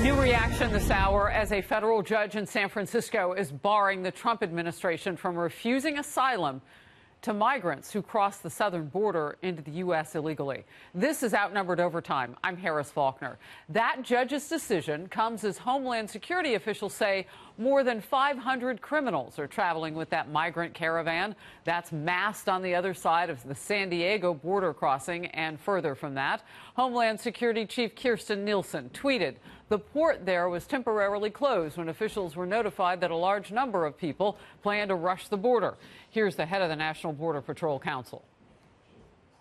New reaction this hour as a federal judge in San Francisco is barring the Trump administration from refusing asylum to migrants who cross the southern border into the U.S. illegally. This is Outnumbered Overtime. I'm Harris Faulkner. That judge's decision comes as Homeland Security officials say more than 500 criminals are traveling with that migrant caravan that's massed on the other side of the San Diego border crossing and further from that. Homeland Security Chief Kirstjen Nielsen tweeted, "The port there was temporarily closed when officials were notified that a large number of people plan to rush the border." Here's the head of the National Border Patrol Council.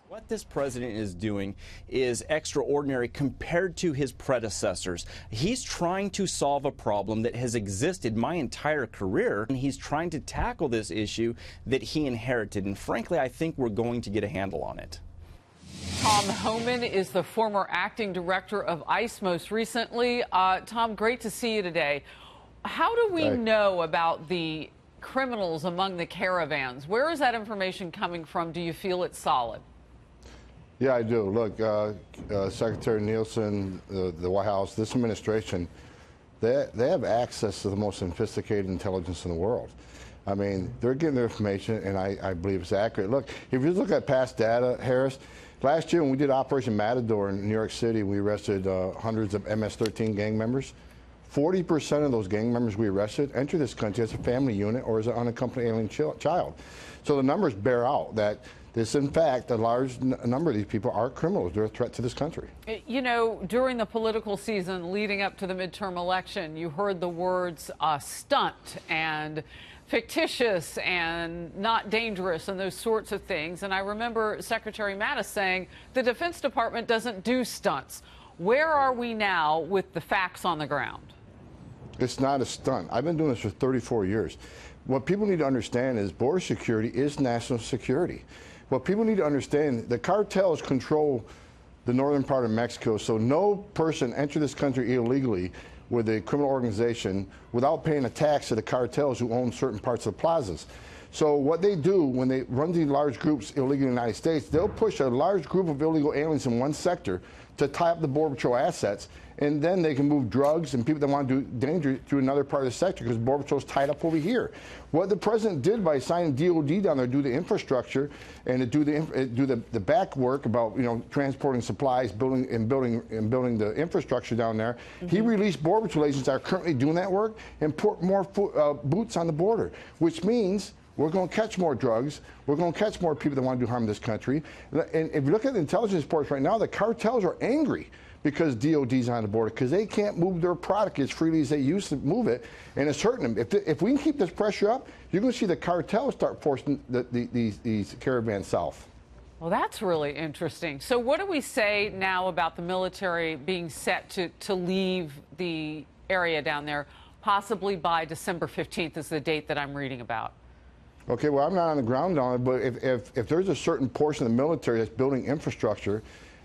What this president is doing is extraordinary compared to his predecessors. He's trying to solve a problem that has existed my entire career, and he's trying to tackle this issue that he inherited. And frankly, I think we're going to get a handle on it. Tom Homan is the former acting director of ICE most recently. Tom, great to see you today. How do we know about the criminals among the caravans? Where is that information coming from? Do you feel it's solid? Yeah, I do. Look, Secretary Nielsen, the White House, this administration, they have access to the most sophisticated intelligence in the world. I mean, they're getting their information, and I believe it's accurate. Look, if you look at past data, Harris, last year when we did Operation Matador in New York City, we arrested hundreds of MS-13 gang members. 40% of those gang members we arrested enter this country as a family unit or as an unaccompanied alien child. So the numbers bear out that this, in fact, a large number of these people are criminals. They're a threat to this country. You know, during the political season leading up to the midterm election, you heard the words stunt and fictitious and not dangerous and those sorts of things. And I remember Secretary Mattis saying the Defense Department doesn't do stunts. Where are we now with the facts on the ground? It's not a stunt. I've been doing this for 34 years. What people need to understand is border security is national security. What people need to understand, the cartels control the northern part of Mexico, so no person enters this country illegally with a criminal organization without paying a tax to the cartels who own certain parts of the plazas. So what they do when they run these large groups illegally in the United States, they'll push a large group of illegal aliens in one sector to tie up the Border Patrol assets, and then they can move drugs and people that want to do danger to another part of the sector because Border Patrol's tied up over here. What the president did by signing DOD down there to do the infrastructure and to do the back work about, you know, transporting supplies, building the infrastructure down there, he released Border Patrol agents that are currently doing that work and put more boots on the border, which means we're going to catch more drugs. We're going to catch more people that want to do harm in this country. And if you look at the intelligence reports right now, the cartels are angry because DOD's on the border because they can't move their product as freely as they used to move it, and it's hurting them. If we can keep this pressure up, you're going to see the cartels start forcing these caravans south. Well, that's really interesting. So what do we say now about the military being set to leave the area down there, possibly by December 15th is the date that I'm reading about? Okay, well, I'm not on the ground on it, but if there's a certain portion of the military that's building infrastructure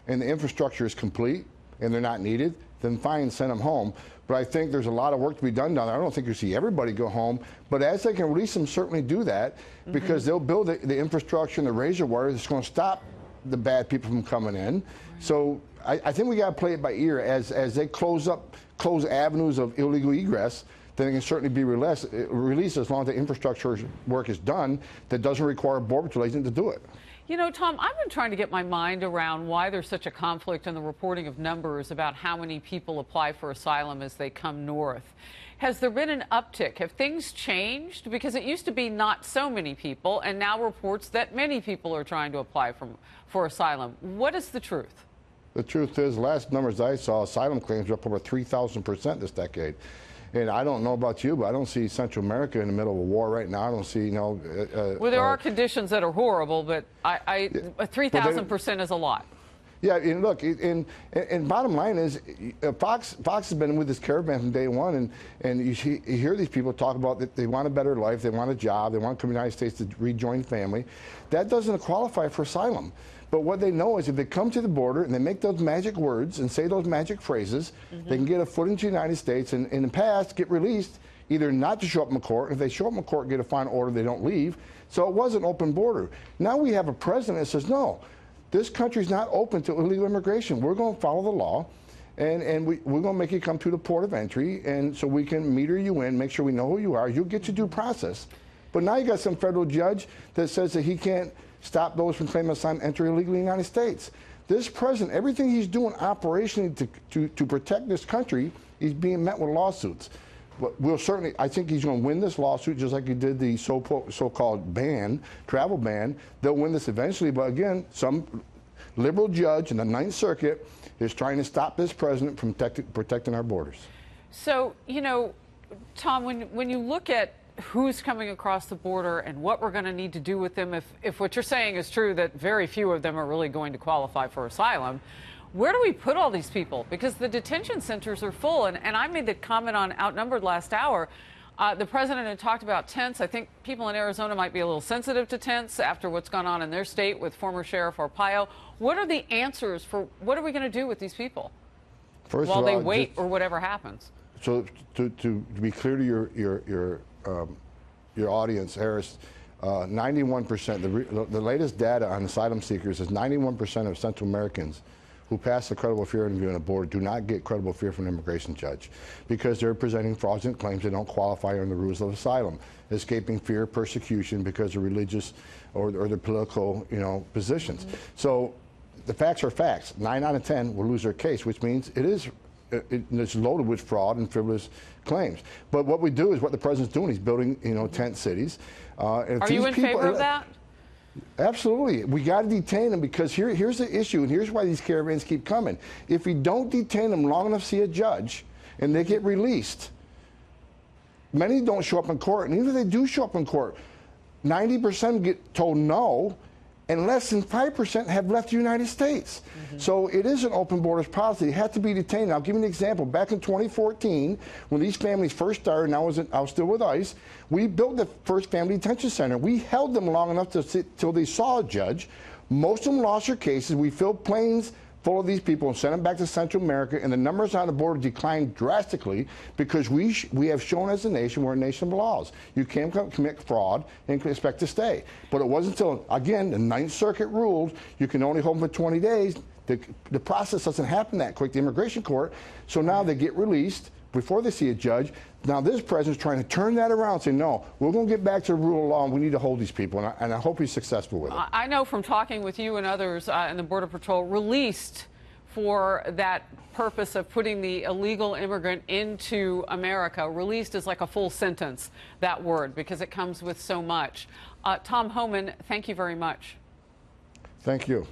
and the infrastructure is complete and they're not needed, then fine, send them home. But I think there's a lot of work to be done down there. I don't think you see everybody go home, but as they can release them, certainly do that because they'll build the infrastructure and the razor wire that's going to stop the bad people from coming in. Right. So I think we got to play it by ear as they close avenues of illegal egress. Then it can certainly be released as long as the infrastructure work is done that doesn't require a Border Patrol agent to do it. You know, Tom, I've been trying to get my mind around why there's such a conflict in the reporting of numbers about how many people apply for asylum as they come north. Has there been an uptick? Have things changed? Because it used to be not so many people, and now reports that many people are trying to apply for asylum. What is the truth? The truth is, last numbers I saw, asylum claims are up over 3,000% this decade. And I don't know about you, but I don't see Central America in the middle of a war right now. I don't see, you know... well, there are conditions that are horrible, but 3,000% is a lot. Yeah, and look, and bottom line is, Fox has been with this caravan from day one, and you hear these people talk about that they want a better life, they want a job, they want to come to the United States to rejoin family. That doesn't qualify for asylum. But what they know is if they come to the border and they make those magic words and say those magic phrases, they can get a foot into the United States and in the past get released, either not to show up in court. If they show up in court and get a final order, they don't leave. So it was an open border. Now we have a president that says, no, this country's not open to illegal immigration. We're going to follow the law. and we're going to make you come to the port of entry, and so we can meter you in, make sure we know who you are. You'll get your due process. But now you got some federal judge that says that he can't stop those from claiming asylum entry illegally in the United States. This president, everything he's doing operationally to protect this country, he's being met with lawsuits. But we'll certainly, I think he's going to win this lawsuit just like he did the so-called ban, travel ban. They'll win this eventually, but again, some liberal judge in the Ninth Circuit is trying to stop this president from protecting our borders. So, you know, Tom, when you look at who's coming across the border and what we're going to need to do with them, if what you're saying is true, that very few of them are really going to qualify for asylum, where do we put all these people? Because the detention centers are full. And I made the comment on Outnumbered last hour. The president had talked about tents. I think people in Arizona might be a little sensitive to tents after what's gone on in their state with former Sheriff Arpaio. What are the answers for what are we going to do with these people while they wait or whatever happens? So to be clear to your audience, Harris, 91%, the latest data on asylum seekers is 91% of Central Americans who pass the credible fear interview on the border do not get credible fear from an immigration judge because they're presenting fraudulent claims that don't qualify under the rules of asylum, escaping fear of persecution because of religious or their political, positions. Mm-hmm. So the facts are facts. 9 out of 10 will lose their case, which means it's loaded with fraud and frivolous claims. But what we do is what the president's doing. He's building, tent cities. Are you in favor of that? Absolutely. We got to detain them because here's the issue, and here's why these caravans keep coming. If we don't detain them long enough to see a judge and they get released, many don't show up in court. And even if they do show up in court, 90% get told no, and less than 5% have left the United States. Mm-hmm. So it is an open borders policy. They have to be detained. I'll give you an example. Back in 2014, when these families first started, and I was still with ICE, we built the first family detention center. We held them long enough till they saw a judge. Most of them lost their cases. We filled planes full of these people and sent them back to Central America, and the numbers on the border declined drastically because we have shown as a nation we're a nation of laws. You can't commit fraud and expect to stay. But it wasn't until, again, the Ninth Circuit ruled you can only hold them for 20 days. The process doesn't happen that quick, the immigration court. So now they get released before they see a judge. Now this president's trying to turn that around and say, no, we're going to get back to the rule of law and we need to hold these people. And I hope he's successful with it. I know from talking with you and others in the Border Patrol, released for that purpose of putting the illegal immigrant into America. Released is like a full sentence, that word, because it comes with so much. Tom Homan, thank you very much. Thank you.